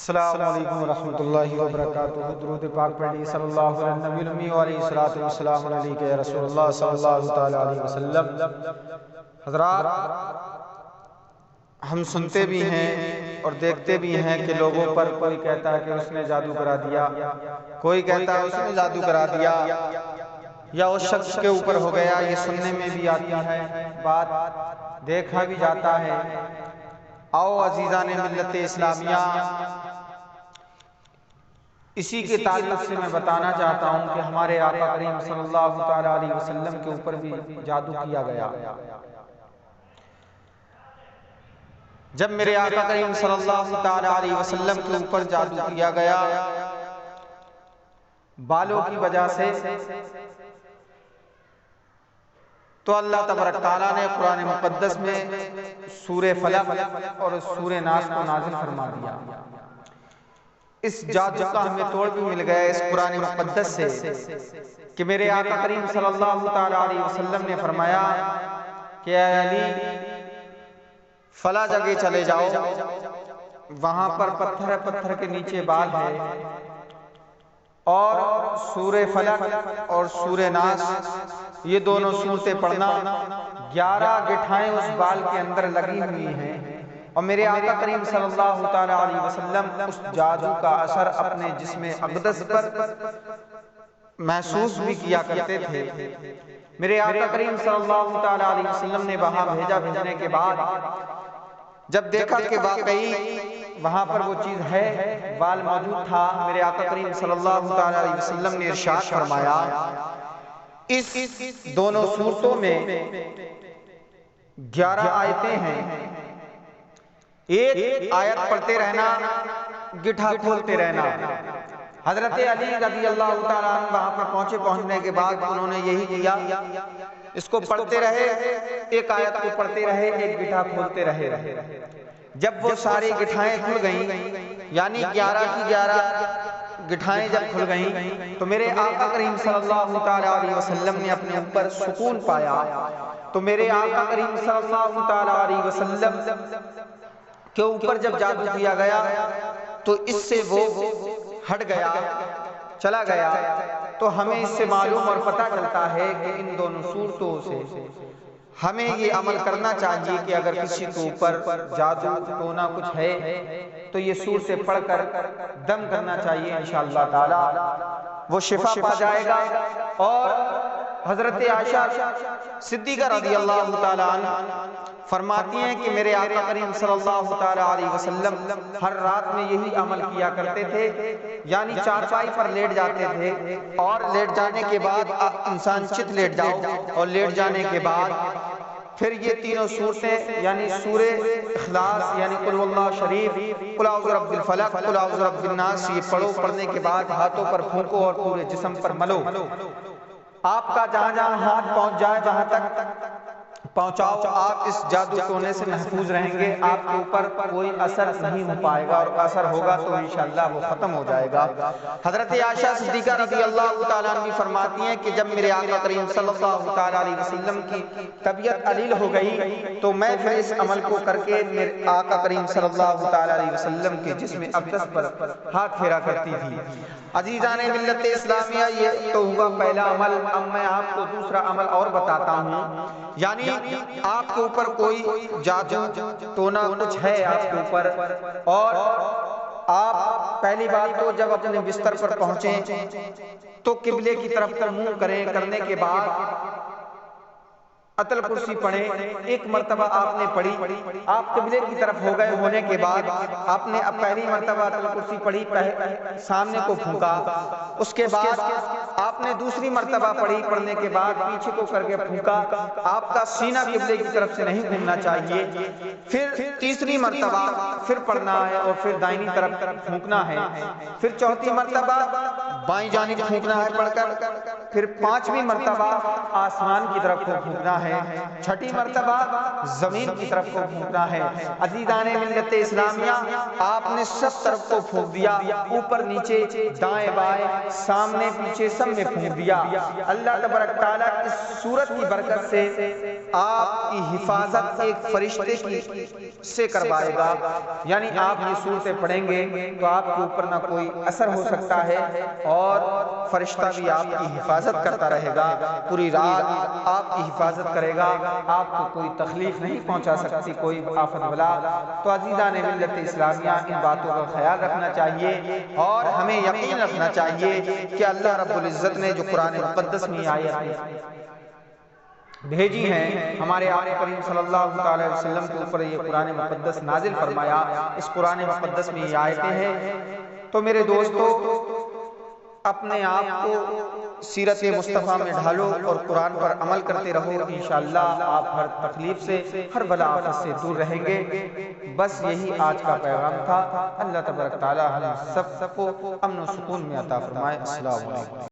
السلام علیکم ورحمۃ اللہ وبرکاتہ۔ درود پاک پڑھیے صلی اللہ علیہ نبی الامی علیہ الصلوۃ والسلام علیک یا رسول اللہ صلی اللہ تعالی علیہ وسلم۔ حضرات، ہم سنتے بھی ہیں اور دیکھتے بھی ہیں کہ لوگوں پر کوئی کہتا ہے کہ اس نے جادو کرا دیا، کوئی کہتا ہے اس نے جادو کرا دیا یا اس شخص کے اوپر ہو گیا۔ یہ سننے میں بھی آتی ہے بات، دیکھا بھی جاتا ہے۔ آؤ عزیزان ملت اسلامیہ، اسی کے تعلق سے میں بتانا چاہتا ہوں کہ ہمارے آقا کریم صلی اللہ تعالی علیہ وسلم کے اوپر بھی جادو کیا گیا۔ جب میرے آقا کریم صلی اللہ تعالی علیہ وسلم کے اوپر جادو کیا گیا بالوں کی وجہ سے، تو اللہ تبارک تعالیٰ نے قرآن مقدس میں سورہ فلق اور سورہ ناس کو نازل فرما دیا۔ اس جادو کا ہمیں توڑ بھی مل گیا اس قرآن مقدس سے کہ میرے آقا کریم صلی اللہ تعالی علیہ وسلم نے فرمایا کہ اے علی، فلاں جگہ چلے جاؤ، وہاں پر پتھر ہے، پتھر کے نیچے بال ہے، اور سورہ فلق اور سورہ ناس یہ دونوں سورتیں پڑھنا۔ 11 گٹھائیں اس بال کے اندر لگی ہوئی ہیں، اور میرے آقا کریم صلی اللہ تعالی علیہ وسلم اس جادو کا اثر اپنے جسم اقدس پر محسوس بھی کیا کرتے تھے۔ میرے آقا کریم صلی اللہ تعالی علیہ وسلم نے وہاں بھیجا، بھیجنے کے بعد جب دیکھا کہ واقعی وہاں پر وہ چیز ہے، بال موجود تھا، میرے آقا کریم صلی اللہ تعالی علیہ وسلم نے ارشاد فرمایا، اس دونوں صورتوں میں 11 آیتیں ہیں، ایک آیت پڑھتے رہنا، گٹھا کھولتے رہنا۔ حضرت علی رضی اللہ تعالیٰ عنہ وہاں پر پہنچنے کے بعد انہوں نے یہی کیا، اس کو پڑھتے رہے، ایک آیت کو پڑھتے رہے، ایک گٹھا کھولتے رہے۔ جب وہ ساری گٹھائیں کھل گئیں، یعنی 11 کی 11 گٹھائیں جب کھل گئیں، تو میرے آقا کریم صلی اللہ تعالی علیہ وسلم نے اپنے اوپر سکون پایا۔ تو میرے آقا کریم صلی اللہ تعالی علیہ وسلم کے اوپر جب جادو کیا گیا تو اس سے وہ ہٹ گیا، چلا گیا۔ تو ہمیں اس سے معلوم اور پتہ چلتا ہے کہ ان دونوں صورتوں سے ہمیں یہ عمل کرنا چاہیے کہ اگر کسی کے اوپر جادو ٹونا کچھ ہے تو یہ صورتیں پڑھ کر دم کرنا چاہیے، انشاءاللہ تعالی وہ شفا پا جائے گا۔ اور حضرت عائشہ صدیقہ رضی اللہ تعالی عنہ فرماتی ہیں کہ میرے آقا کریم صلی اللہ تعالی علیہ وسلم ہر رات میں یہی عمل کیا کرتے تھے، یعنی چارپائی پر لیٹ جاتے تھے، اور لیٹ جانے کے بعد انسان چت لیٹ جاؤ، اور لیٹ جانے کے بعد پھر یہ تینوں صورتیں یعنی سورہ اخلاص یعنی قل اللہ شریف، قل اعوذ برب الفلق، قل اعوذ برب الناس، یہ پڑھو، پڑھنے کے بعد ہاتھوں پر پھونکو اور پورے جسم پر ملو۔ آپ کا جہاں جہاں ہاتھ پہنچ جائے وہاں تک پہنچاؤ، آپ اس جادو ٹونے سے محفوظ رہیں گے، آپ کے اوپر کوئی اثر نہیں ہو پائے گا، اور اثر ہوگا تو انشاءاللہ وہ ختم ہو جائے گا۔ حضرت عائشہ صدیقہ رضی اللہ تعالیٰ عنہ فرماتی ہیں کہ جب میرے آقا کریم صلی اللہ تعالیٰ علیہ وسلم کی طبیعت علیل ہو گئی تو میں پھر اس عمل کو کر کے میرے آقا کریم صلی اللہ تعالیٰ علیہ وسلم کے جسم اقدس پر ہاتھ پھیرا کرتی تھی۔ عزیزان ملت اسلامیہ، یہ تو ہوا پہلا عمل۔ اب میں آپ کو دوسرا عمل اور بتاتا ہوں، یعنی آپ کے اوپر کوئی جادو ٹونا کچھ ہے آپ کے اوپر، اور آپ پہلی بات تو جب اپنے بستر پر پہنچیں تو قبلے کی طرف منہ کریں، کرنے کے بعد اتل کرسی پڑھیں، ایک مرتبہ آپ نے پڑھی، آپ قبلے کی طرف ہو گئے ہونے کے بعد آپ نے اب پہلی مرتبہ اتل کرسی پڑھی، سامنے کو پھونکا، اس کے بعد آپ نے دوسری مرتبہ پڑھی، پڑھنے کے بعد پیچھے کو کر کے پھونکا۔ آپ کا سینہ قبلے کی طرف سے نہیں گھومنا چاہیے۔ پھر تیسری مرتبہ پھر پڑھنا ہے اور پھر دائنی طرف پھونکنا ہے، پھر چوتھی مرتبہ بائیں جانب پھونکنا ہے پڑھ کر، پھر 5ویں مرتبہ آسمان کی طرف پھونکنا ہے۔ ہے، چھٹی مرتبہ زمین کی طرف کو پھونکنا ہے۔ عزیزان ملت اسلامیہ، آپ نے سب طرف کو پھونک دیا، اوپر نیچے دائیں بائیں سامنے پیچھے سب میں پھونک دیا۔ اللہ تبارک تعالیٰ اس سورت کی برکت سے آپ کی حفاظت ایک فرشتے سے کروائے گا، یعنی آپ یہ سورتیں پڑھیں گے تو آپ کے اوپر نہ کوئی اثر ہو سکتا ہے اور فرشتہ بھی آپ کی حفاظت کرتا رہے گا، پوری رات آپ کی حفاظت کرے گا، آپ کو کوئی تکلیف نہیں پہنچا سکتی کوئی آفت بلا۔ تو عزیزان ملت اسلامیہ، ان باتوں کا خیال رکھنا چاہیے اور ہمیں یقین رکھنا چاہیے کہ اللہ رب العزت نے جو قرآن مقدس میں آیت بھیجی ہیں، ہمارے آقا کریم صلی اللہ علیہ وسلم کے اوپر یہ قرآن مقدس نازل فرمایا، اس قرآن مقدس میں یہ آیتیں ہیں۔ تو میرے دوستو، اپنے آپ کو سیرت مصطفیٰ میں ڈھالو اور قرآن پر عمل کرتے رہو، انشاءاللہ آپ ہر تکلیف سے، ہر بلا آفت سے دور رہیں گے۔ بس یہی آج کا پیغام تھا۔ اللہ تبارک تعالی ہم سب کو امن و سکون میں عطا فرمائے۔ السلام علیکم۔